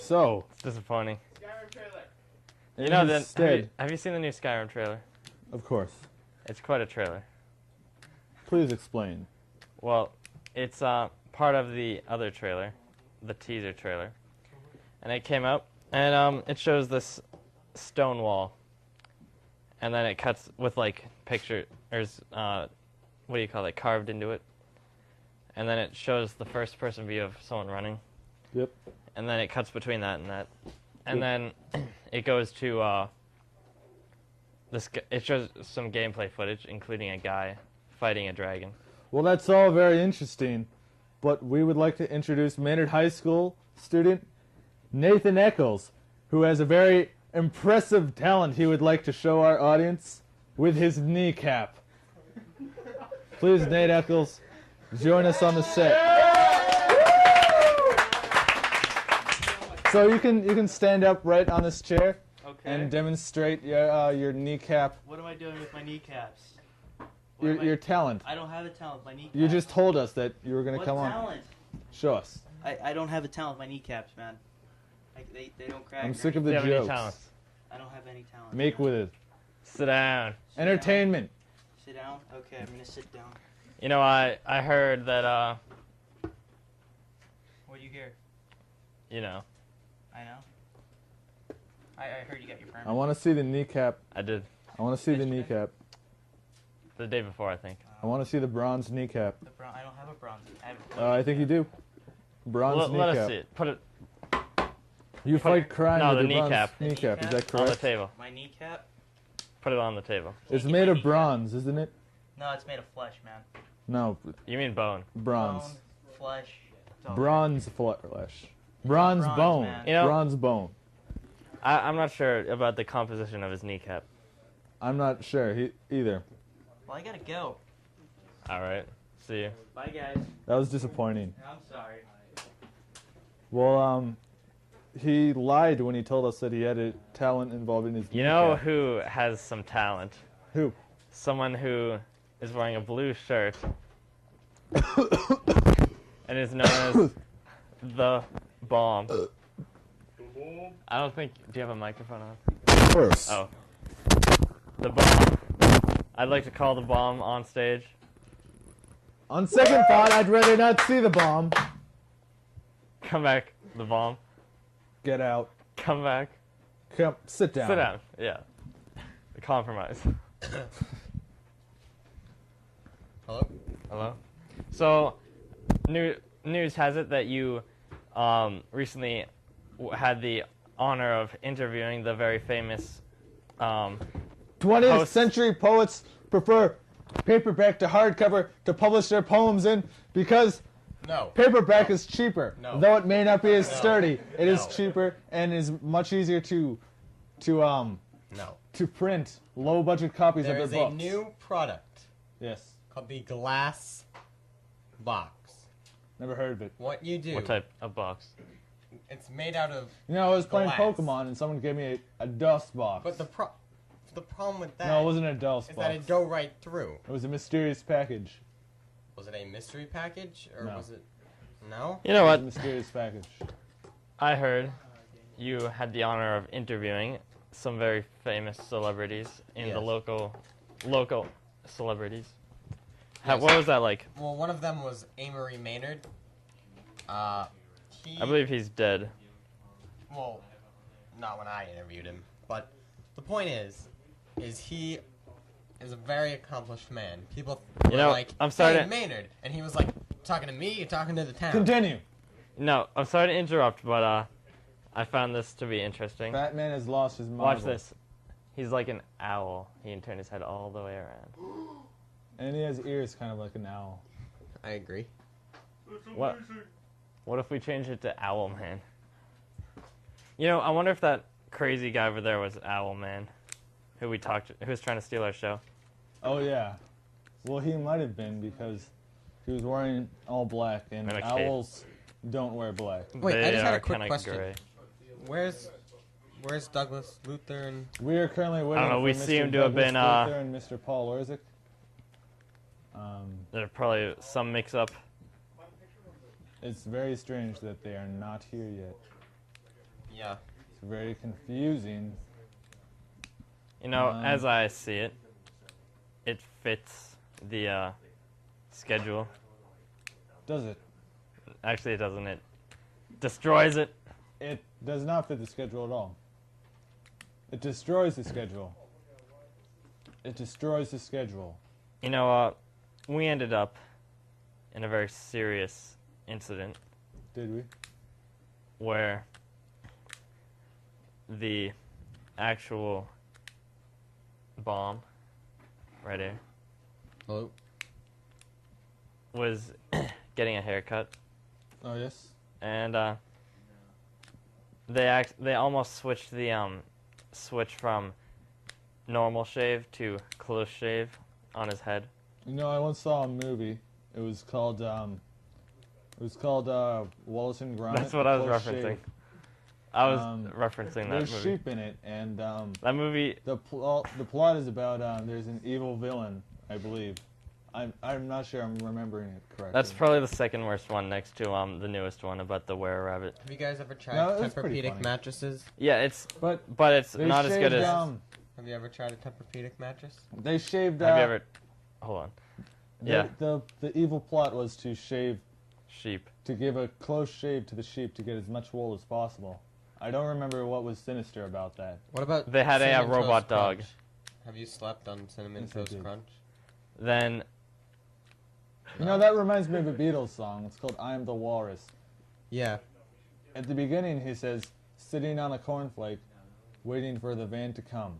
So, It's disappointing. Skyrim trailer. You know, instead, have you seen the new Skyrim trailer? of course. It's quite a trailer. Please explain. Well, it's part of the other trailer, the teaser trailer. And it came out, and it shows this stone wall. And then it cuts with, like, pictures, what do you call it, carved into it. And then it shows the first-person view of someone running. Yep. And then it cuts between that and that. And then it goes to, it shows some gameplay footage, including a guy fighting a dragon. Well, that's all very interesting, but we would like to introduce Maynard High School student Nathan Eccles, who has a very impressive talent he would like to show our audience with his kneecap. Please, Nate Eccles, join us on the set. So you can stand up right on this chair and demonstrate your kneecap. What am I doing with my kneecaps? Your talent. I don't have a talent with my kneecaps. You just told us that you were going to come What on. talent? Show us. I don't have a talent with my kneecaps, man. They don't crack. I'm sick of the Do you have any jokes. talents? I don't have any talent. Make with it. Sit down. Sit Entertainment. down. Sit down? Okay, I'm going to sit down. You know, I heard that, What do you hear? you know, I know. I heard you got your permit. I want to see the kneecap. I did I want to see the Yesterday? kneecap. the day before, I think. I want to see the bronze kneecap. I don't have a bronze. I have I think you do. Bronze Let kneecap. us see it. Put it You fight crime No, with the your bronze kneecap. kneecap. Is that on the correct? table. my kneecap. Put it on the table. It's Take made my of kneecap. bronze, isn't it? No, it's made of flesh, man. No, You mean bone. bronze. Bone, flesh. it's all Bronze flesh. Bronze bronze, bone. man. You know- Bronze bone. I'm not sure about the composition of his kneecap. I'm not sure either. Well, I gotta go. All right. See you. Bye, guys. That was disappointing. I'm sorry. Well, he lied when he told us that he had a talent involving his You know kneecap. who has some talent? Who? Someone who is wearing a blue shirt and is known as the Bomb. I don't think. Do you have a microphone on? Of course. Oh. The Bomb. I'd like to call the Bomb on stage. On second thought, I'd rather not see the bomb. Come back, the Bomb. Get out. Come back. Come, sit down. Sit down. Yeah. The compromise. Hello? Hello? So, news has it that you recently had the honor of interviewing the very famous 20th Host. century poets prefer paperback to hardcover to publish their poems in because No. paperback is cheaper. No. Though it may not be as No. sturdy, it is No. cheaper and is much easier to No. print low budget copies There of is their a books. new product Yes. called the glass box. Never heard of it. What you do, what type of box? it's made out of, You know, I was playing Glass. Pokemon and someone gave me a dust box. but the problem with that No, it wasn't a dust is box. that it go right through. It was a mysterious package. Was it a mystery package or No. was it? No. You know It what? was a mysterious package. I heard you had the honor of interviewing some very famous celebrities in the Yes. local celebrities. Yes. What was that like? Well, one of them was Amory Maynard. I believe he's dead. Well, not when I interviewed him, but the point is he is a very accomplished man. People were know, like, I'm sorry "Hey, to- Maynard," and he was like, "Talking to me? You're talking to the town." Continue. No, I'm sorry to interrupt, but I found this to be interesting. Batman has lost his mind. Watch this. He's like an owl. He can turn his head all the way around. And he has ears kind of like an owl. I agree. What if we change it to Owl Man? You know, I wonder if that crazy guy over there was Owl Man, who was trying to steal our show. Oh, yeah. Well, he might have been because he was wearing all black, and And a cape. owls don't wear black. Wait, I They just had a are quick kinda question. gray. Where's Douglas Luther and We are currently waiting know, for we Mr. seem to have Douglas been, Luther and Mr. Paul Orzik. There's probably some mix-up. It's very strange that they are not here yet. Yeah. It's very confusing. You know, as I see it, it fits the schedule. Does it? Actually, it doesn't. It destroys it. It does not fit the schedule at all. It destroys the schedule. It destroys the schedule. You know, we ended up in a very serious incident Did we? where the actual bomb, right here, Hello? was getting a haircut, Oh, yes? and they almost switched the switch from normal shave to close shave on his head. You know, I once saw a movie. It was called Wallace and Gromit. That's what I was Close referencing. Shave. I was Um, referencing that There's movie. sheep in it, and That movie, the plot is about there's an evil villain, I believe. I'm not sure I'm remembering it correctly. that's probably the second worst one next to the newest one about the were-rabbit. Have you guys ever tried No, it's pretty Tempur-Pedic funny. matters? Yeah, but it's they not as good shaved, as. Have you ever tried a Tempur-Pedic mattress? they shaved. Have you ever? Hold on. Yeah. The evil plot was to shave, Sheep. to give a close shave to the sheep to get as much wool as possible. I don't remember what was sinister about that. What about They had a Cinnamon robot Toast dog. Crunch? Have you slept on Cinnamon Yes, I Toast did. Crunch? Then You know, that reminds me of a Beatles song. It's called "I Am the Walrus." Yeah. At the beginning, he says, "Sitting on a cornflake, waiting for the van to come."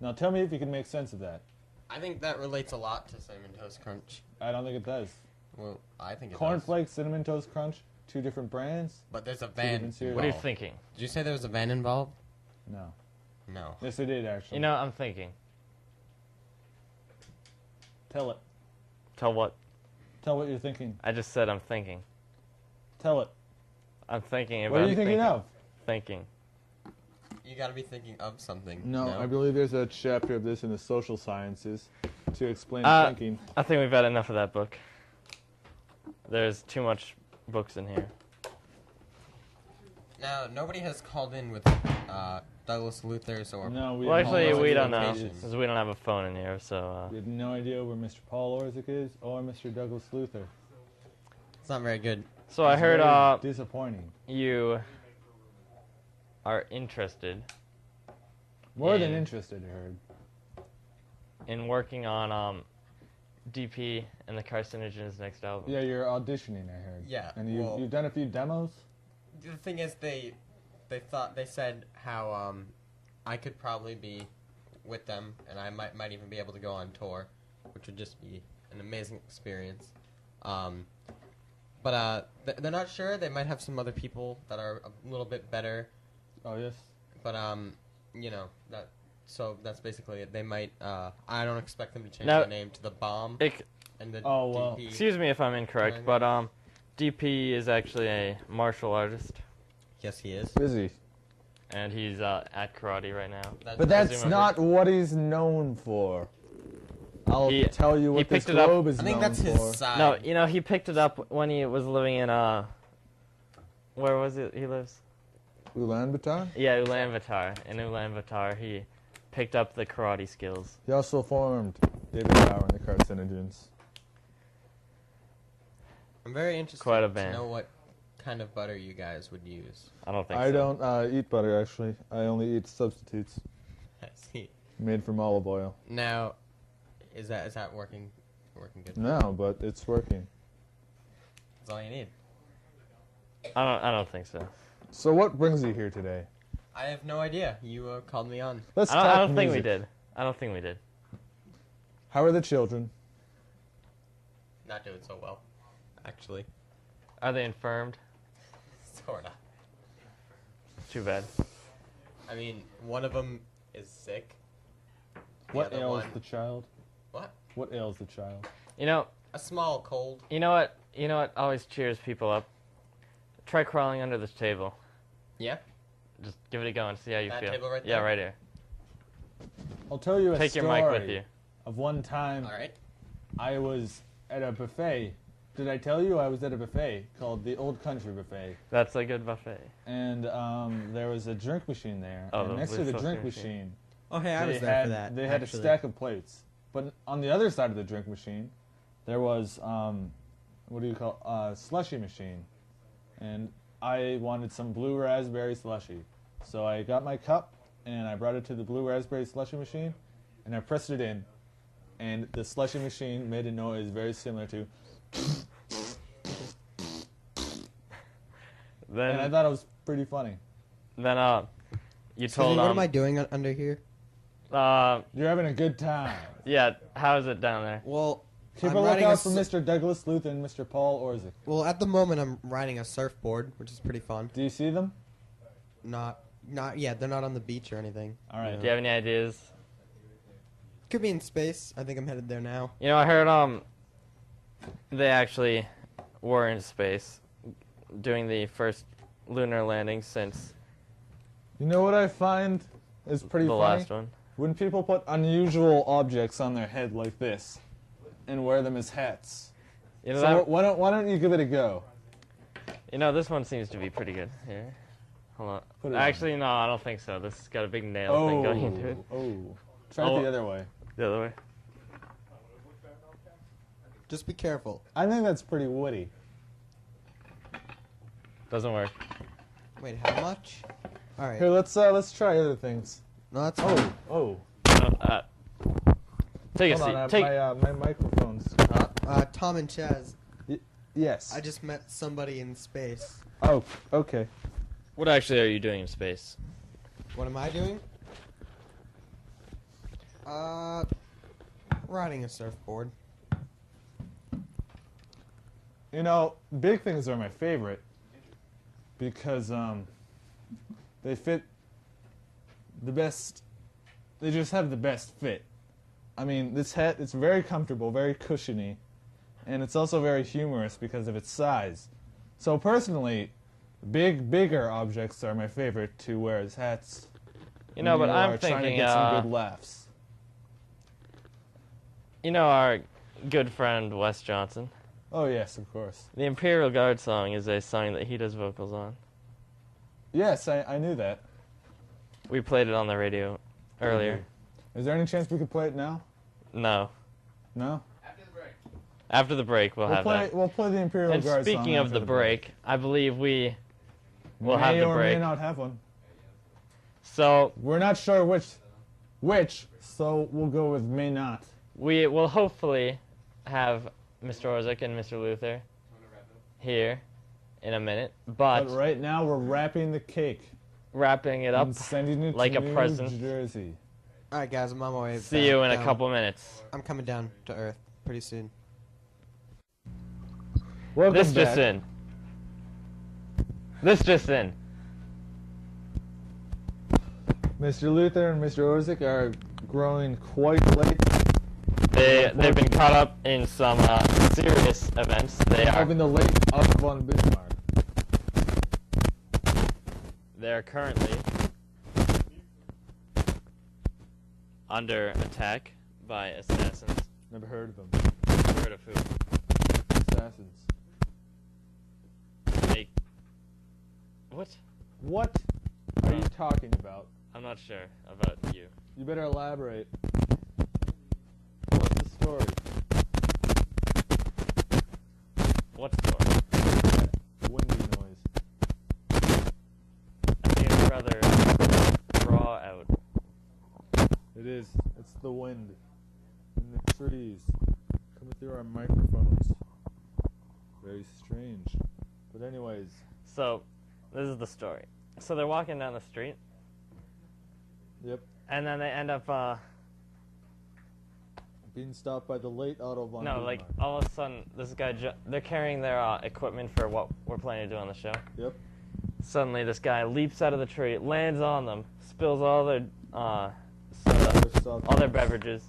Now, tell me if you can make sense of that. I think that relates a lot to Cinnamon Toast Crunch. I don't think it does. Well, I think it does. Cornflakes, Cinnamon Toast Crunch, two different brands. But there's a Two van different cereals. what are you involved. thinking? Did you say there was a van involved? No. No. Yes, it did actually. You know, I'm thinking. Tell it. Tell what? Tell what you're thinking. I just said I'm thinking. Tell it. I'm thinking about. What are you thinking of? Thinking. You gotta be thinking of something. No, I believe there's a chapter of this in the social sciences to explain Uh, thinking. I think we've had enough of that book. There's too much books in here. Now, nobody has called in with Douglas Luther's or... No, we Well, have actually, no we idea don't what know it is. because we don't have a phone in here. So We have no idea where Mr. Paul Orzik is or Mr. Douglas Luther. It's not very good. so I It's heard very disappointing. you are interested More than in- interested, I heard. in working on DP and the Carcinogens next album. Yeah, you're auditioning, I heard. Yeah, And well- you've done a few demos? The thing is, they said how I could probably be with them, and I might even be able to go on tour, which would just be an amazing experience. But they're not sure. They might have some other people that are a little bit better. Oh, yes. But you know that. So that's basically it. They might. I don't expect them to change Now- their name to the Bomb and the Oh, well. DP. Excuse me if I'm incorrect, but DP is actually a martial artist, Yes, he is. Busy. and he's at karate right now. But that's presumably- not what he's known for. I'll He- tell you he what this picked it up- globe is I think known that's for. his side. No, you know, he picked it up when he was living in where was it he lives? Ulaanbaatar? Yeah, Ulaanbaatar. In Ulaanbaatar, he picked up the karate skills. He also formed David Bauer and the Carcinogens. I'm very interested Quite a to band. know what kind of butter you guys would use. I don't think I so. don't eat butter, actually. I only eat substitutes I see. made from olive oil. Now, is that working good? No, but it's working. That's all you need. I don't think so. So what brings you here today? I have no idea. You called me on. Let's I talk don't think we music. did. I don't think we did. How are the children? Not doing so well, actually. Are they infirmed? Sorta. Too bad. I mean, one of them is sick. The What other ails one- the child? What? What ails the child? You know, A small cold. you know what? You know what always cheers people up? Try crawling under this table. Yeah. Just give it a go and see how you That feel. table right Yeah, there? right here. I'll tell you a Take your story mic with you. of one time All right. I was at a buffet did I tell you I was at a buffet called the Old Country Buffet? That's a good buffet. And there was a drink machine there. Oh, and the next to the Blue drink Filter machine, Oh, hey, I they was there had, for that. they had a actually. stack of plates. But on the other side of the drink machine, there was, what do you call, slushy machine. And I wanted some blue raspberry slushy. So I got my cup, and I brought it to the blue raspberry slushy machine, and I pressed it in. And the slushy machine made a noise very similar to... And I thought it was pretty funny. Then you So told what am I doing under here? You're having a good time. yeah, how is it down there? Well, Keep I'm a riding lookout for s- Mr. Douglas Luth and Mr. Paul Orzik. Well, at the moment I'm riding a surfboard, which is pretty fun. Do you see them? Not yet. They're not on the beach or anything. All right. Do you have any ideas? Could be in space. I think I'm headed there now. You know, I heard they actually were in space doing the first lunar landing since You know what I find is pretty the funny? last one. When people put unusual objects on their head like this and wear them as hats. You know, So why don't you give it a go? this one seems to be pretty good. Here, hold Put on. it on. Actually, no, I don't think so. This has got a big nail thing going into it. Try it Oh. the other way. The other way. Just be careful. I think that's pretty woody. Doesn't work. Wait, how much? All right. Here, let's try other things. No, that's fine. Oh. Take a Hold seat. on, Take. my microphone's. Tom and Chaz, Yes. I just met somebody in space. Oh, okay. What actually are you doing in space? What am I doing? Riding a surfboard. You know, big things are my favorite because they fit the best. They just have the best fit. I mean, this hat, it's very comfortable, very cushiony, and it's also very humorous because of its size. So personally, bigger objects are my favorite to wear as hats. You know, when but you I'm are trying to thinking, get some good laughs. our good friend Wes Johnson. Oh yes, of course. The Imperial Guard song is a song that he does vocals on. Yes, I knew that. We played it on the radio earlier. Is there any chance we could play it now? No. No. After the break, we'll have that. We'll play the Imperial And Guard song speaking of after the break, I believe we will may have the or break. may not have one. So We're not sure which. So we'll go with may not. we will hopefully have Mr. Orzik and Mr. Luther here in a minute, But right now we're wrapping the cake wrapping it up. and sending it like to a New present. Jersey. All right, guys, I'm on my way. See you in a down. couple minutes. I'm coming down to Earth pretty soon. Welcome This back. just in. This just in. Mr. Luther and Mr. Orzik are growing quite late, They've been caught up in some serious events. They are having the late Otto von Bismarck. currently under attack by assassins. Never heard of them. Heard of who? Assassins. They. What? What are you talking about? I'm not sure about you. You better elaborate. What's the story? What story? Windy noise. I think it's rather raw out. It is. It's the wind and the trees coming through our microphones. Very strange. But anyways, So, this is the story. So they're walking down the street, yep. and then they end up, Being stopped by the late Otto von no, Bismarck. like, all of a sudden, this guy, they're carrying their equipment for what we're planning to do on the show. Yep. Suddenly, this guy leaps out of the tree, lands on them, spills all their soda, all their beverages,